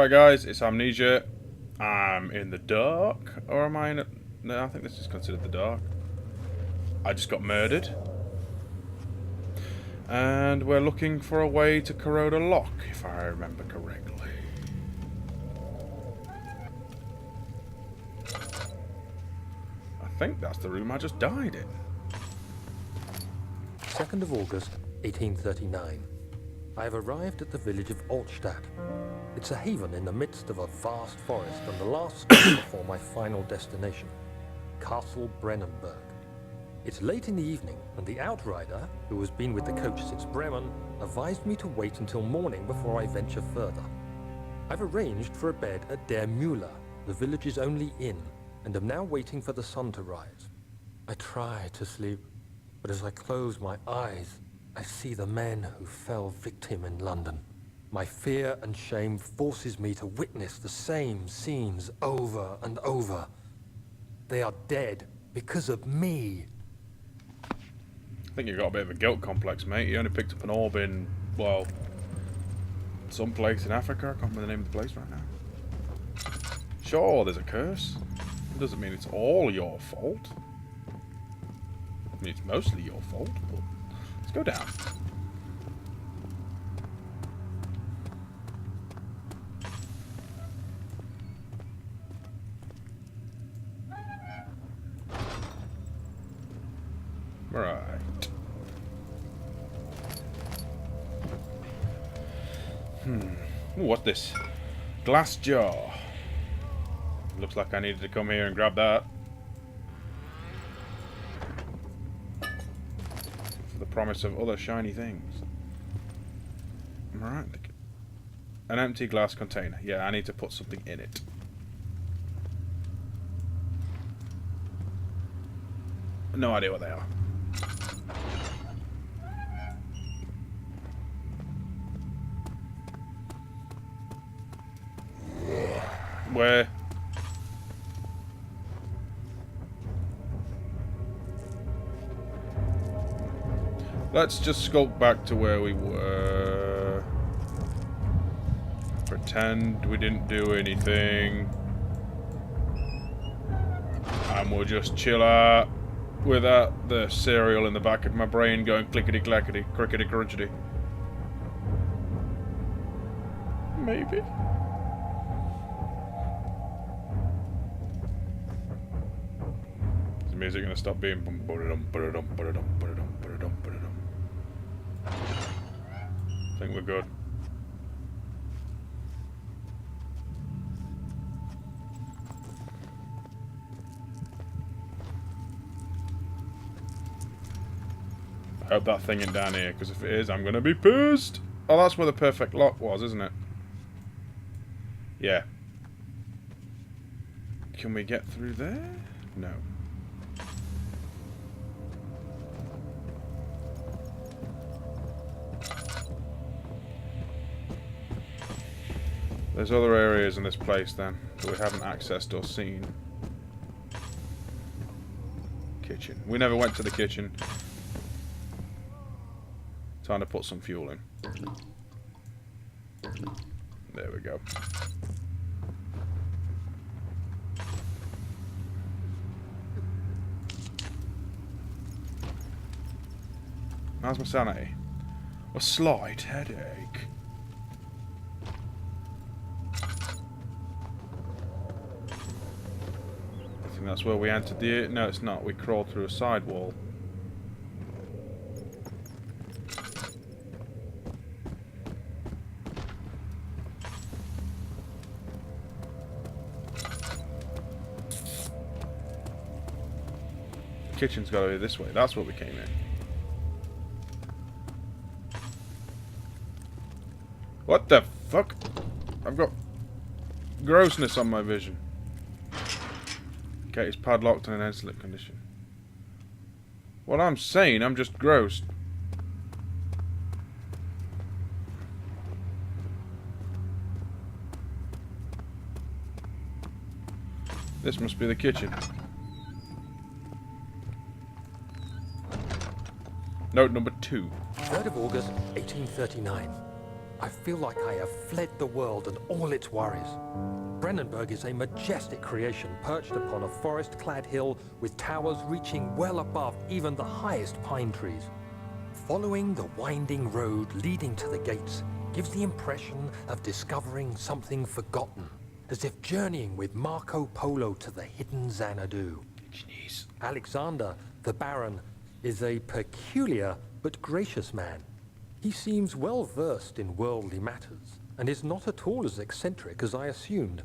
Right, guys, it's Amnesia. I'm in the dark, or am I in? No, I think this is considered the dark. I just got murdered, and we're looking for a way to corrode a lock, if I remember correctly. I think that's the room I just died in. 2nd of August, 1839. I have arrived at the village of Altstadt. It's a haven in the midst of a vast forest and the last stop before my final destination, Castle Brennenburg. It's late in the evening, and the outrider, who has been with the coach since Bremen, advised me to wait until morning before I venture further. I've arranged for a bed at Der Müller, the village's only inn, and am now waiting for the sun to rise. I try to sleep, but as I close my eyes, I see the men who fell victim in London. My fear and shame forces me to witness the same scenes over and over. They are dead because of me. I think you've got a bit of a guilt complex, mate. You only picked up an orb in, well, some place in Africa. I can't remember the name of the place right now. Sure, there's a curse. It doesn't mean it's all your fault. I mean, it's mostly your fault, but let's go down. Right. Ooh, what's this? Glass jar. Looks like I needed to come here and grab that. For the promise of other shiny things. Alright. An empty glass container. Yeah, I need to put something in it. No idea what they are. Where? Let's just sculpt back to where we were. Pretend we didn't do anything. And we'll just chill out without the cereal in the back of my brain going clickety-clackety, crickety-crunchety. Maybe. Is the music gonna stop being bum ba-da-dum, ba-da-dum, ba-da-dum, ba-da-dum, ba-da-dum, ba-da-dum? I think we're good. I hope that thing ain't down here, because if it is, I'm gonna be pissed. Oh, that's where the perfect lock was, isn't it? Yeah. Can we get through there? No. There's other areas in this place then that we haven't accessed or seen. Kitchen. We never went to the kitchen. Time to put some fuel in. There we go. How's my sanity? A slight headache. I think that's where we entered the... No, it's not. We crawled through a side wall. The kitchen's got to be this way. That's where we came in. What the fuck? I've got grossness on my vision. Okay, it's padlocked in an excellent condition. What I'm saying, I'm just gross. This must be the kitchen. Note number 2. 3rd of August, 1839. I feel like I have fled the world and all its worries. Brennenburg is a majestic creation perched upon a forest-clad hill with towers reaching well above even the highest pine trees. Following the winding road leading to the gates gives the impression of discovering something forgotten, as if journeying with Marco Polo to the hidden Xanadu. Jeez. Alexander, the Baron, is a peculiar but gracious man. He seems well versed in worldly matters, and is not at all as eccentric as I assumed.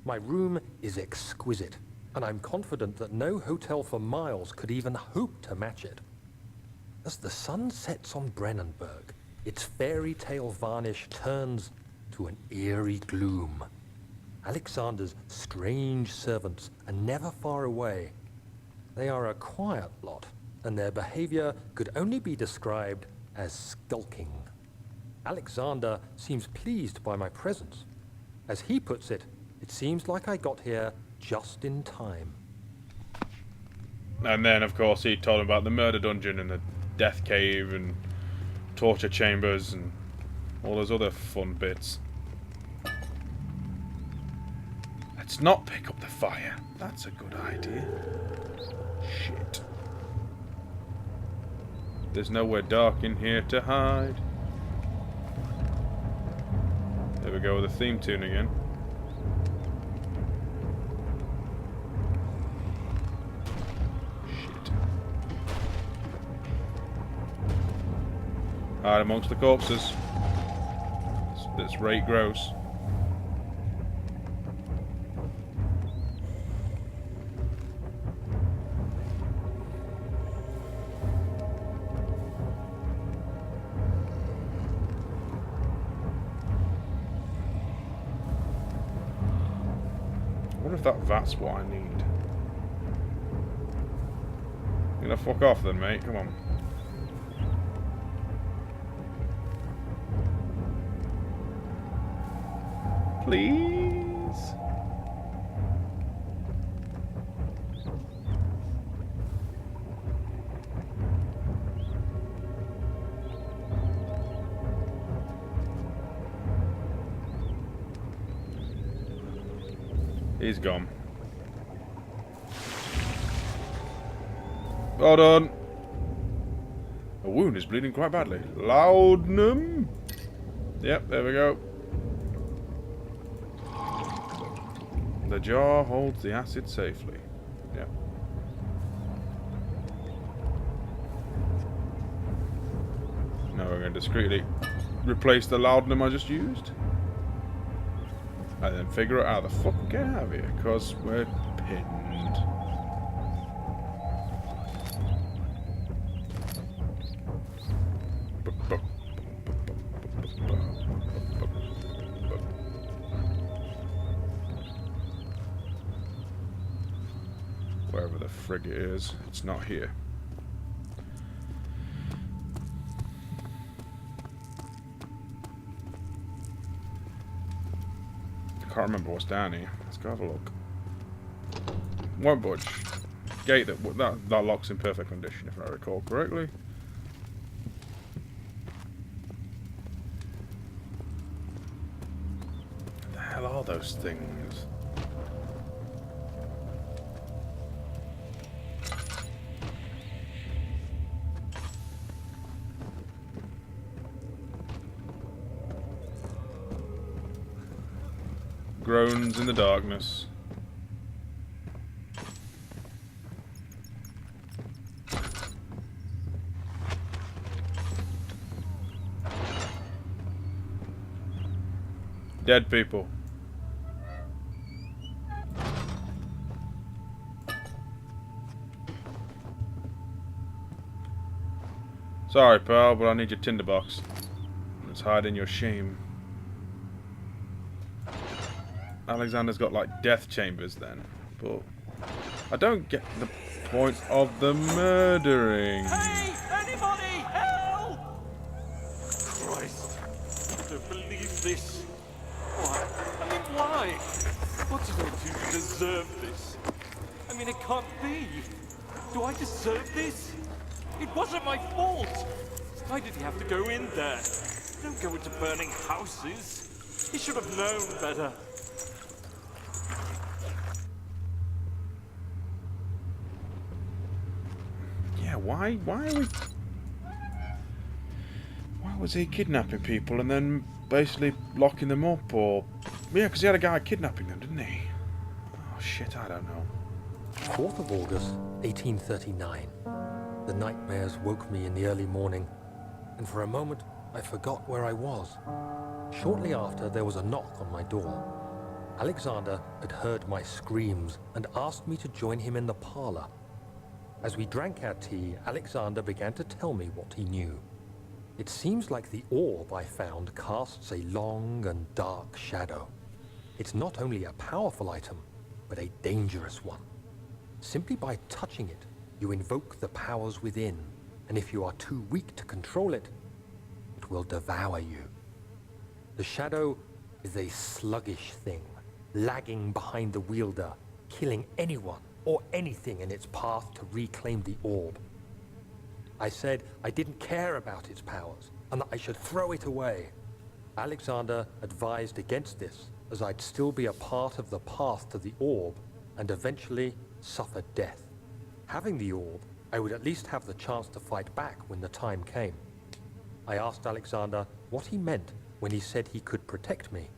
My room is exquisite, and I'm confident that no hotel for miles could even hope to match it. As the sun sets on Brennenburg, its fairy tale varnish turns to an eerie gloom. Alexander's strange servants are never far away. They are a quiet lot, and their behavior could only be described as skulking. Alexander seems pleased by my presence. As he puts it, it seems like I got here just in time. And then, of course, he told him about the murder dungeon and the death cave and torture chambers and all those other fun bits. Let's not pick up the fire. That's a good idea. Shit. There's nowhere dark in here to hide. There we go with the theme tune again. Shit. Hide amongst the corpses. That's right gross. I wonder if that's what I need. You gonna fuck off then, mate? Come on. Please? He's gone. Well done. A wound is bleeding quite badly. Laudanum. Yep, there we go. The jar holds the acid safely. Yep. Now we're going to discreetly replace the laudanum I just used. And then figure out how the fuck we get out of here, because we're pinned. Wherever the frig it is, it's not here. I can't remember what's down here. Let's go have a look. Won't budge. Gate that lock's in perfect condition, if I recall correctly. What the hell are those things? Groans in the darkness. Dead people. Sorry, pal, but I need your tinderbox. Let's hide in your shame. Alexander's got like death chambers then, but I don't get the point of the murdering. Hey! Anybody! Help! Christ! I don't believe this. Why? I mean, why? What did I do to deserve this? I mean, it can't be. Do I deserve this? It wasn't my fault. Why did he have to go in there? Don't go into burning houses. He should have known better. Yeah, why are we... Why was he kidnapping people and then basically locking them up, or... Yeah, because he had a guy kidnapping them, didn't he? Oh, shit, I don't know. 4th of August, 1839. The nightmares woke me in the early morning, and for a moment I forgot where I was. Shortly after, there was a knock on my door. Alexander had heard my screams and asked me to join him in the parlor. As we drank our tea, Alexander began to tell me what he knew. It seems like the orb I found casts a long and dark shadow. It's not only a powerful item, but a dangerous one. Simply by touching it, you invoke the powers within, and if you are too weak to control it, it will devour you. The shadow is a sluggish thing, lagging behind the wielder, killing anyone or anything in its path to reclaim the orb. I said I didn't care about its powers, and that I should throw it away. Alexander advised against this, as I'd still be a part of the path to the orb, and eventually suffer death. Having the orb, I would at least have the chance to fight back when the time came. I asked Alexander what he meant when he said he could protect me,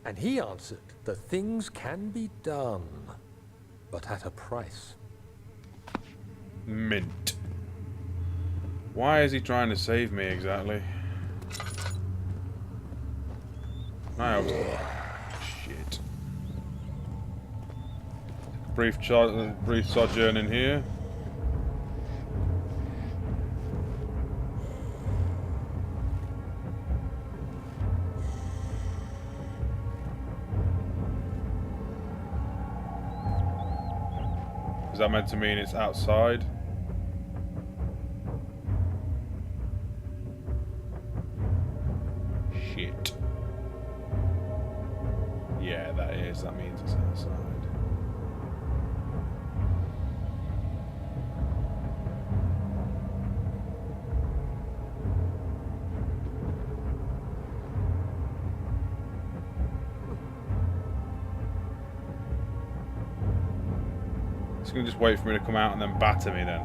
and he answered that things can be done, but at a price. Mint. Why is he trying to save me exactly? I was... Shit. Brief sojourn in here. Is that meant to mean it's outside? Shit. Yeah, that is. That means it's outside. It's gonna just wait for me to come out and then batter me then.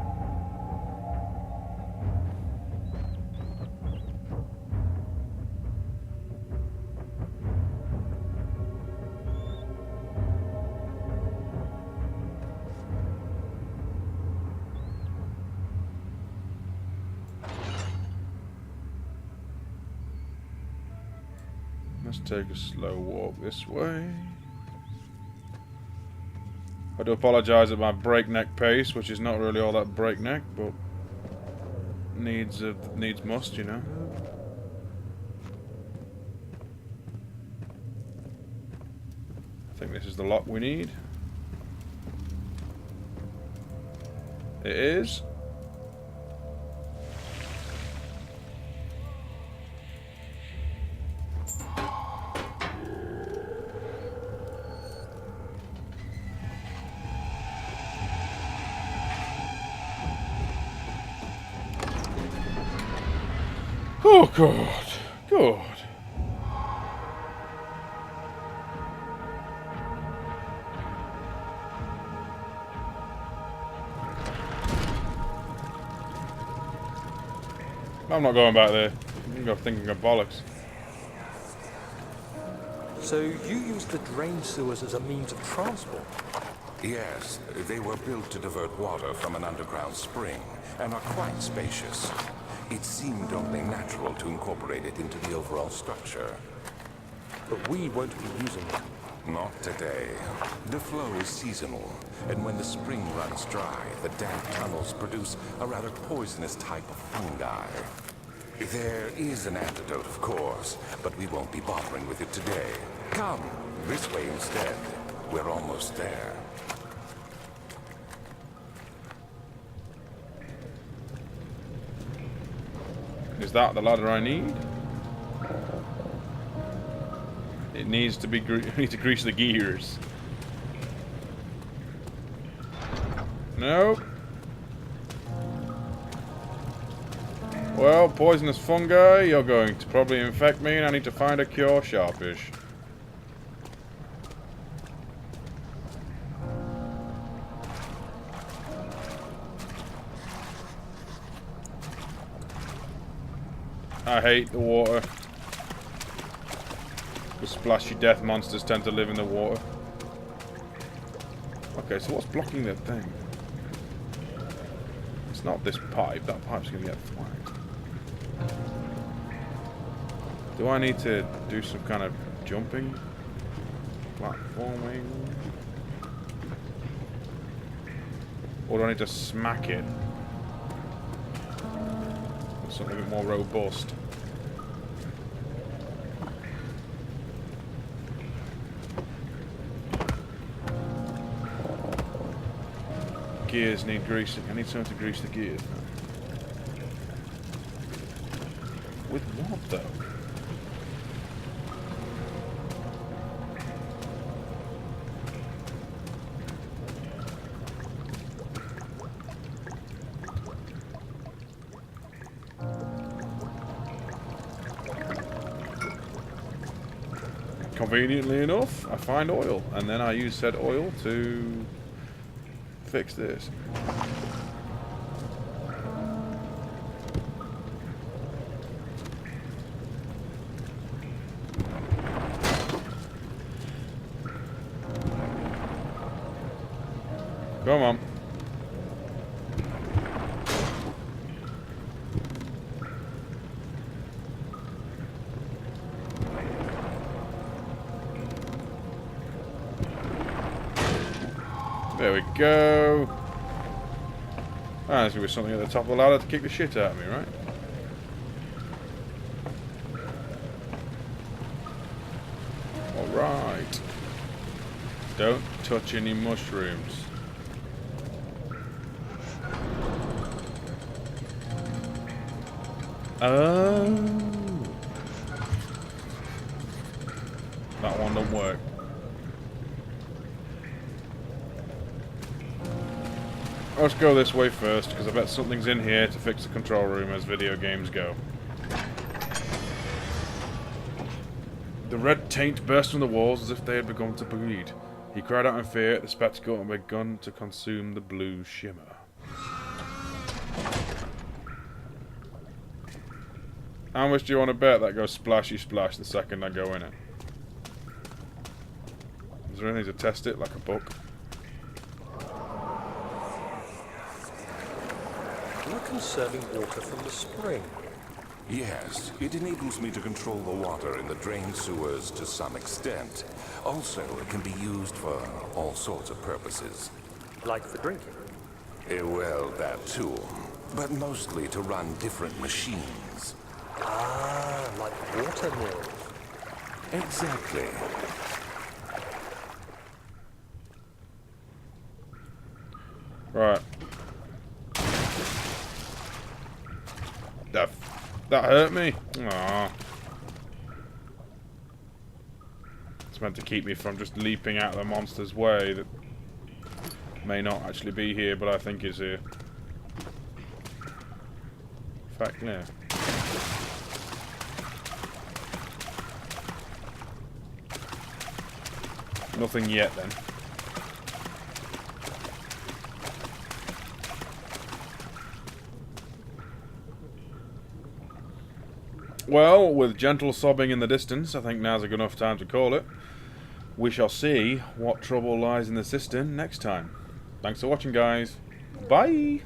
Let's take a slow walk this way. I do apologise at my breakneck pace, which is not really all that breakneck, but needs must, you know. I think this is the lock we need. It is. Oh God, God. I'm not going back there. I'm going thinking of bollocks. So you used the drain sewers as a means of transport? Yes, they were built to divert water from an underground spring and are quite spacious. It seemed only natural to incorporate it into the overall structure. But we won't be using it. Not today. The flow is seasonal, and when the spring runs dry, the damp tunnels produce a rather poisonous type of fungi. There is an antidote, of course, but we won't be bothering with it today. Come, this way instead. We're almost there. Is that the ladder I need? It needs to be. I need to grease the gears. No. Well, poisonous fungi, you're going to probably infect me and I need to find a cure sharpish. I hate the water. The splashy death monsters tend to live in the water. Okay, so what's blocking that thing? It's not this pipe. That pipe's going to get flagged. Do I need to do some kind of jumping? Platforming? Or do I need to smack it? Or something a bit more robust? Gears need greasing. I need someone to grease the gears now. With what though? Conveniently enough, I find oil, and then I use said oil to fix this. Come on. There we go. Ah, there's going to be something at the top of the ladder to kick the shit out of me, right? Alright. Don't touch any mushrooms. Oh. That one don't work. Let's go this way first, because I bet something's in here to fix the control room as video games go. The red taint burst from the walls as if they had begun to bleed. He cried out in fear at the spectacle and begun to consume the blue shimmer. How much do you want to bet that goes splashy splash the second I go in it? Is there anything to test it like a book? You're conserving water from the spring. Yes, it enables me to control the water in the drain sewers to some extent. Also, it can be used for all sorts of purposes. Like for drinking. Well, that too. But mostly to run different machines. Ah, like water mills. Exactly. Right. That hurt me. Aww. It's meant to keep me from just leaping out of the monster's way that may not actually be here, but I think is here. In fact, yeah. Nothing yet then. Well, with gentle sobbing in the distance, I think now's a good enough time to call it. We shall see what trouble lies in the cistern next time. Thanks for watching, guys. Bye!